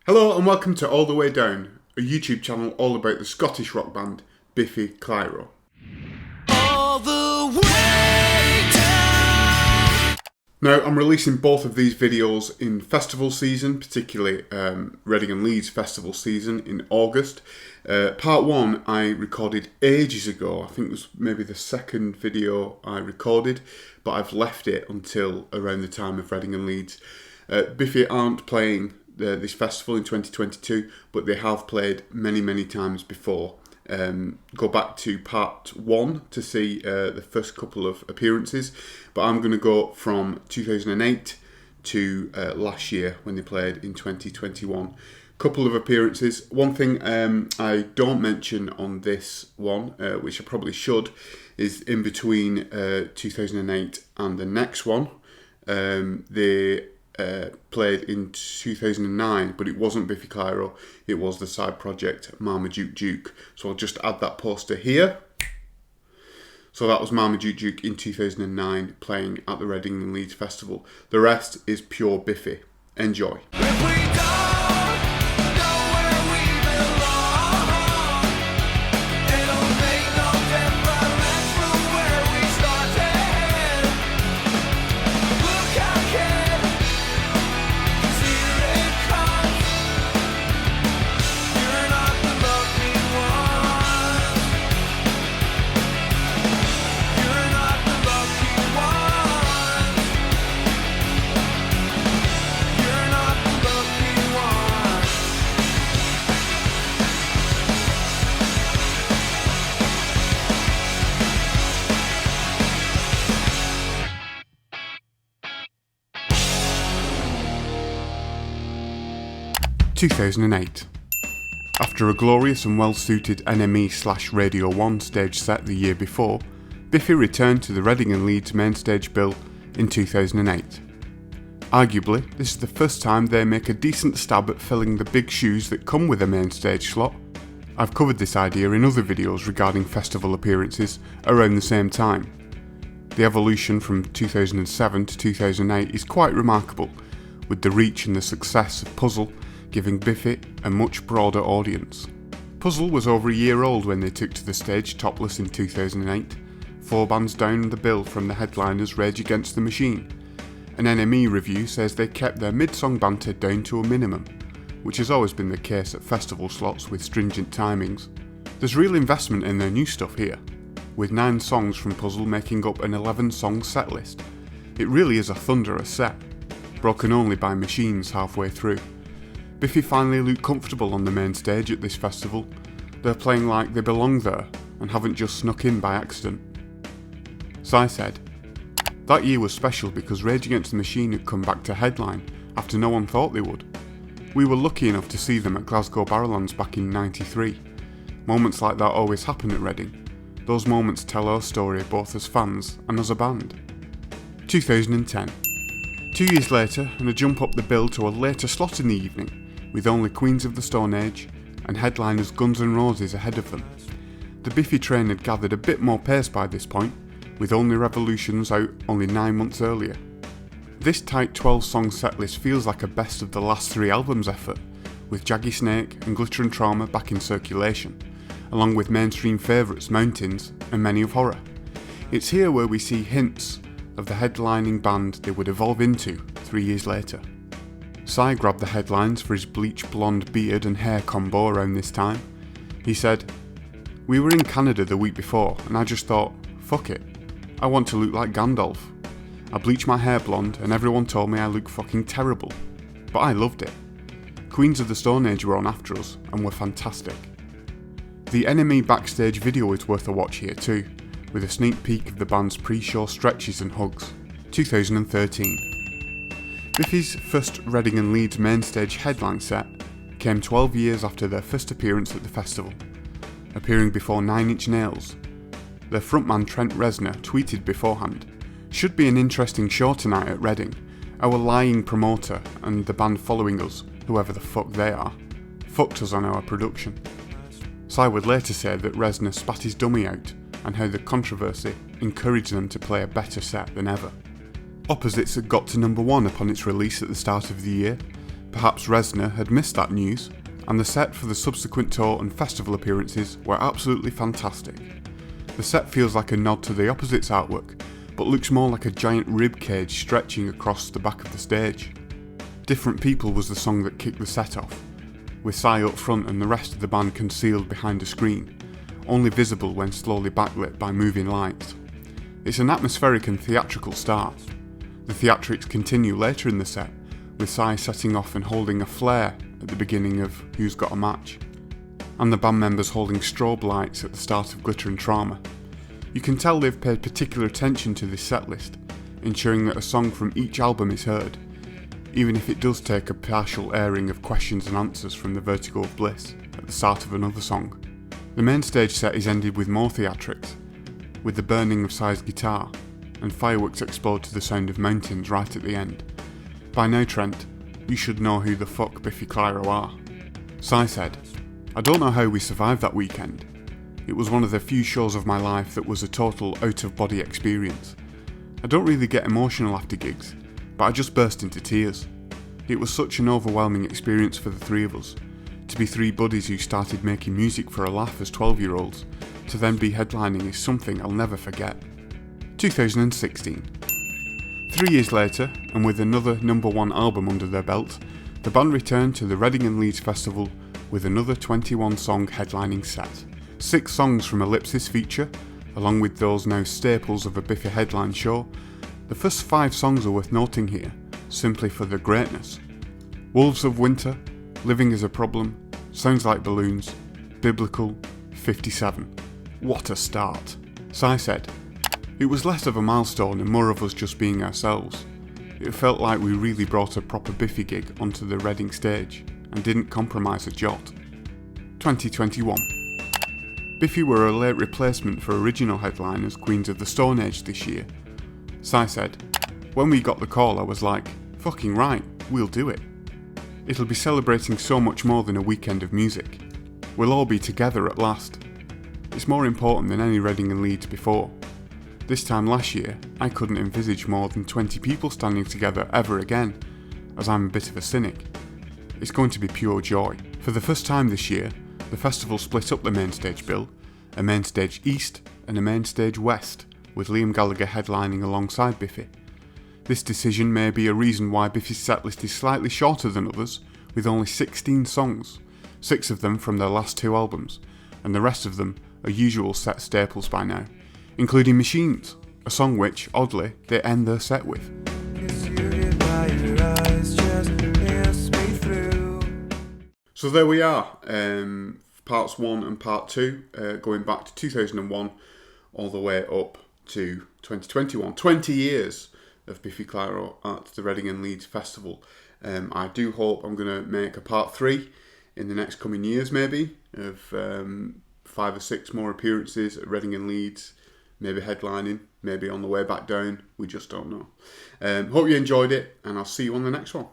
Hello and welcome to All the Way Down, a YouTube channel all about the Scottish rock band Biffy Clyro. All the way down. Now, I'm releasing both of these videos in festival season, particularly Reading and Leeds Festival season in August. Part 1 I recorded ages ago. I think it was maybe the second video I recorded, but I've left it until around the time of Reading and Leeds. Biffy aren't playing this festival in 2022, but they have played many times before. Go back to part 1 to see the first couple of appearances, but I'm going to go from 2008 to last year when they played in 2021. Couple of appearances. One thing I don't mention on this one, which I probably should, is in between 2008 and the next one. They played in 2009, but it wasn't Biffy Clyro, it was the side project Marmaduke Duke. So I'll just add that poster here. So that was Marmaduke Duke in 2009 playing at the Reading and Leeds Festival. The rest is pure Biffy. Enjoy. If we don't know where we belong, it'll make no difference from where we started. Look ahead, 'cause here it comes. You're not the lucky one. You're not the lucky one. You're not the lucky one. 2008. After a glorious and well-suited NME/Radio 1 stage set the year before, Biffy returned to the Reading and Leeds main stage bill in 2008. Arguably, this is the first time they make a decent stab at filling the big shoes that come with a main stage slot. I've covered this idea in other videos regarding festival appearances around the same time. The evolution from 2007 to 2008 is quite remarkable, with the reach and the success of Puzzle giving Biffy a much broader audience. Puzzle was over a year old when they took to the stage topless in 2008, 4 bands down the bill from the headliners Rage Against the Machine. An NME review says they kept their mid-song banter down to a minimum, which has always been the case at festival slots with stringent timings. There's real investment in their new stuff here, with 9 songs from Puzzle making up an 11-song set list. It really is a thunderous set, broken only by Machines halfway through. Biffy finally look comfortable on the main stage at this festival. They're playing like they belong there and haven't just snuck in by accident. Cy said, "That year was special because Rage Against the Machine had come back to headline after no one thought they would. We were lucky enough to see them at Glasgow Barrowlands back in '93. Moments like that always happen at Reading. Those moments tell our story both as fans and as a band." 2010. 2 years later, and a jump up the bill to a later slot in the evening, with only Queens of the Stone Age and headliners Guns N' Roses ahead of them. The Biffy train had gathered a bit more pace by this point, with Only Revolutions out only 9 months earlier. This tight 12-song setlist feels like a best of the last 3 albums effort, with Jaggy Snake and Glitter and Trauma back in circulation, along with mainstream favourites Mountains and many of Horror. It's here where we see hints of the headlining band they would evolve into 3 years later. Cy grabbed the headlines for his bleach blonde beard and hair combo around this time. He said, "We were in Canada the week before and I just thought, fuck it, I want to look like Gandalf. I bleached my hair blonde and everyone told me I looked fucking terrible. But I loved it. Queens of the Stone Age were on after us and were fantastic." The NME backstage video is worth a watch here too, with a sneak peek of the band's pre-show stretches and hugs. 2013. Biffy's first Reading and Leeds main stage headline set came 12 years after their first appearance at the festival, appearing before 9 Inch Nails. Their frontman Trent Reznor tweeted beforehand, "Should be an interesting show tonight at Reading. Our lying promoter and the band following us, whoever the fuck they are, fucked us on our production." Cy would later say that Reznor spat his dummy out and how the controversy encouraged them to play a better set than ever. Opposites had got to number 1 upon its release at the start of the year, Perhaps Reznor had missed that news, and the set for the subsequent tour and festival appearances were absolutely fantastic. The set feels like a nod to the Opposites artwork, but looks more like a giant rib cage stretching across the back of the stage. Different People was the song that kicked the set off, with Psy up front and the rest of the band concealed behind a screen, only visible when slowly backlit by moving lights. It's an atmospheric and theatrical start. The theatrics continue later in the set, with Psy setting off and holding a flare at the beginning of Who's Got a Match, and the band members holding strobe lights at the start of Glitter and Trauma. You can tell they've paid particular attention to this setlist, ensuring that a song from each album is heard, even if it does take a partial airing of questions and answers from the Vertigo of Bliss at the start of another song. The main stage set is ended with more theatrics, with the burning of Psy's guitar, and fireworks explode to the sound of mountains right at the end. By now, Trent, you should know who the fuck Biffy Clyro are. Psy said, "I don't know how we survived that weekend. It was one of the few shows of my life that was a total out-of-body experience. I don't really get emotional after gigs, but I just burst into tears. It was such an overwhelming experience for the three of us. To be three buddies who started making music for a laugh as 12-year-olds, to then be headlining is something I'll never forget." 2016. 3 years later, and with another #1 album under their belt, the band returned to the Reading and Leeds Festival with another 21-song headlining set. 6 songs from Ellipsis feature, along with those now staples of a Biffy headline show. The first 5 songs are worth noting here, simply for their greatness. Wolves of Winter, Living as a Problem, Sounds Like Balloons, Biblical, 57. What a start. Psy said, "It was less of a milestone and more of us just being ourselves. It felt like we really brought a proper Biffy gig onto the Reading stage and didn't compromise a jot." 2021. Biffy were a late replacement for original headliners Queens of the Stone Age this year. Psy said, "When we got the call I was like, fucking right, we'll do it. It'll be celebrating so much more than a weekend of music. We'll all be together at last. It's more important than any Reading and Leeds before. This time last year, I couldn't envisage more than 20 people standing together ever again, as I'm a bit of a cynic. It's going to be pure joy." For the first time this year, the festival split up the main stage bill, a main stage east and a main stage west, with Liam Gallagher headlining alongside Biffy. This decision may be a reason why Biffy's setlist is slightly shorter than others, with only 16 songs, 6 of them from their last 2 albums, and the rest of them are usual set staples by now, including Machines, a song which, oddly, they end their set with. So there we are, parts 1 and part 2, going back to 2001 all the way up to 2021. 20 years of Biffy Clyro at the Reading and Leeds Festival. I do hope I'm going to make a part 3 in the next coming years, maybe, of 5 or 6 more appearances at Reading and Leeds, maybe headlining, maybe on the way back down, we just don't know. Hope you enjoyed it, and I'll see you on the next one.